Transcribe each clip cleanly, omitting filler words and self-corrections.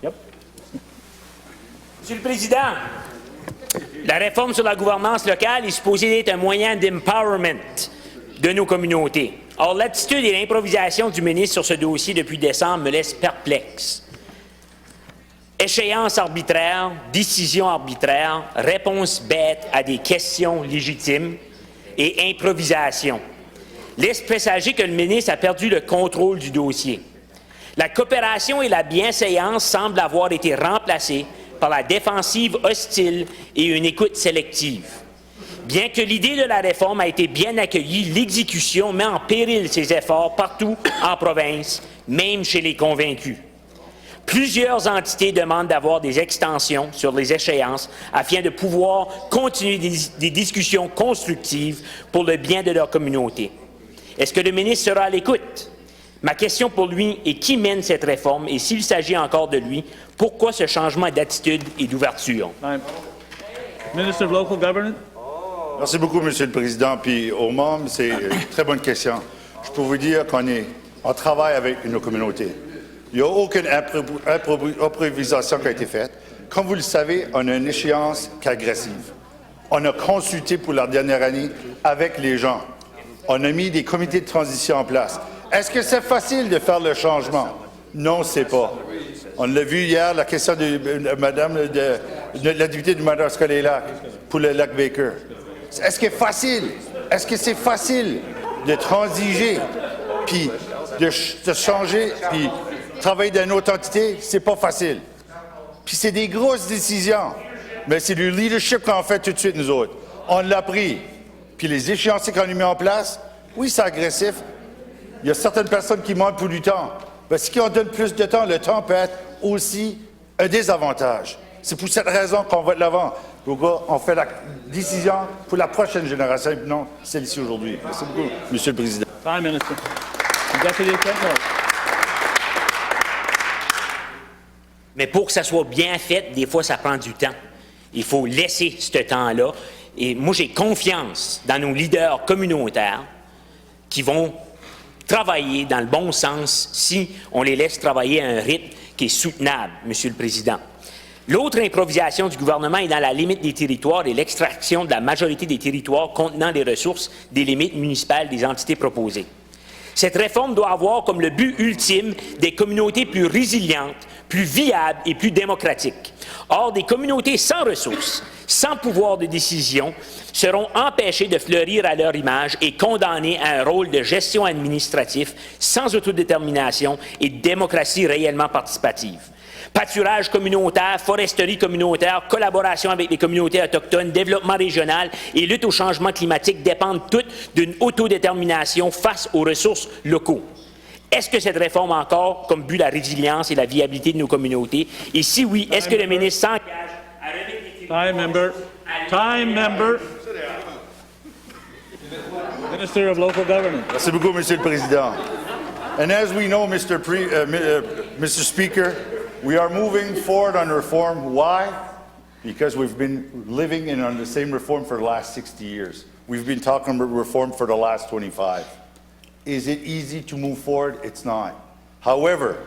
Yep. Monsieur le Président, la réforme sur la gouvernance locale est supposée être un moyen d'empowerment de nos communautés. Or, l'attitude et l'improvisation du ministre sur ce dossier depuis décembre me laissent perplexe. Échéance arbitraire, décision arbitraire, réponse bête à des questions légitimes et improvisation laisse présager que le ministre a perdu le contrôle du dossier. La coopération et la bienséance semblent avoir été remplacées par la défensive hostile et une écoute sélective. Bien que l'idée de la réforme a été bien accueillie, l'exécution met en péril ses efforts partout en province, même chez les convaincus. Plusieurs entités demandent d'avoir des extensions sur les échéances afin de pouvoir continuer des discussions constructives pour le bien de leur communauté. Est-ce que le ministre sera à l'écoute? Ma question pour lui est qui mène cette réforme et s'il s'agit encore de lui, pourquoi ce changement d'attitude et d'ouverture? Minister of Local Government. Merci beaucoup, Monsieur le Président. Puis aux membres, c'est une très bonne question. Je peux vous dire qu'on travaille avec nos communautés. Il n'y a aucune improvisation qui a été faite. Comme vous le savez, on a une échéance qui est agressive. On a consulté pour la dernière année avec les gens. On a mis des comités de transition en place. Est-ce que c'est facile de faire le changement? Non, c'est pas. On l'a vu hier, la question de Madame de la députée du Madawaska-les-Lacs pour le lac Baker. Est-ce que c'est facile? Est-ce que c'est facile de transiger, puis de changer, puis travailler dans une autre entité? C'est pas facile. Puis c'est des grosses décisions. Mais c'est du leadership qu'on fait tout de suite, nous autres. On l'a pris. Puis les échéanciers qu'on a mis en place, oui, c'est agressif. Il y a certaines personnes qui manquent pour du temps. Parce que si on donne plus de temps, le temps peut être aussi un désavantage. C'est pour cette raison qu'on va de l'avant. Pourquoi on fait la décision pour la prochaine génération et non celle-ci aujourd'hui. Merci beaucoup, Monsieur le Président. Prime Minister. Deputy General. Mais pour que ça soit bien fait, des fois, ça prend du temps. Il faut laisser ce temps-là. Et moi, j'ai confiance dans nos leaders communautaires qui vont travailler dans le bon sens si on les laisse travailler à un rythme qui est soutenable, Monsieur le Président. L'autre improvisation du gouvernement est dans la limite des territoires et l'extraction de la majorité des territoires contenant les ressources des limites municipales des entités proposées. Cette réforme doit avoir comme le but ultime des communautés plus résilientes, plus viables et plus démocratiques. Or, des communautés sans ressources, sans pouvoir de décision, seront empêchées de fleurir à leur image et condamnées à un rôle de gestion administratif sans autodétermination et de démocratie réellement participative. Pâturage communautaire, foresterie communautaire, collaboration avec les communautés autochtones, développement régional et lutte au changement climatique dépendent toutes d'une autodétermination face aux ressources locaux. Est-ce que cette réforme a encore comme but la résilience et la viabilité de nos communautés? Et si oui, est-ce que le ministre s'engage à remettre les Time member. Time member. Minister of Local Government. Merci beaucoup, Monsieur le Président. And as we know, Mr. Speaker, we are moving forward on reform. Why? Because we've been living on the same reform for the last 60 years. We've been talking about reform for the last 25. Is it easy to move forward? It's not. However,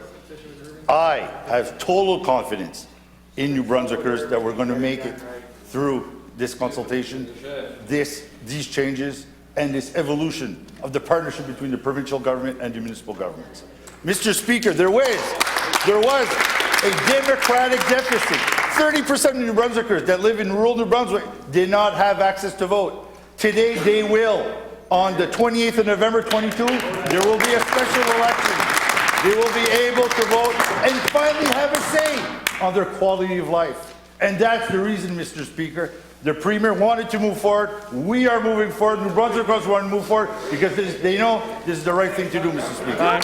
I have total confidence in New Brunswickers that we're going to make it through this consultation, these changes, and this evolution of the partnership between the provincial government and the municipal governments. Mr. Speaker, there was a democratic deficit. 30% of New Brunswickers that live in rural New Brunswick did not have access to vote. Today, they will. On the 28th of November 22, there will be a special election. They will be able to vote and finally have a say on their quality of life. And that's the reason, Mr. Speaker, the Premier wanted to move forward. We are moving forward. New Brunswickers want to move forward because they know this is the right thing to do, Mr. Speaker.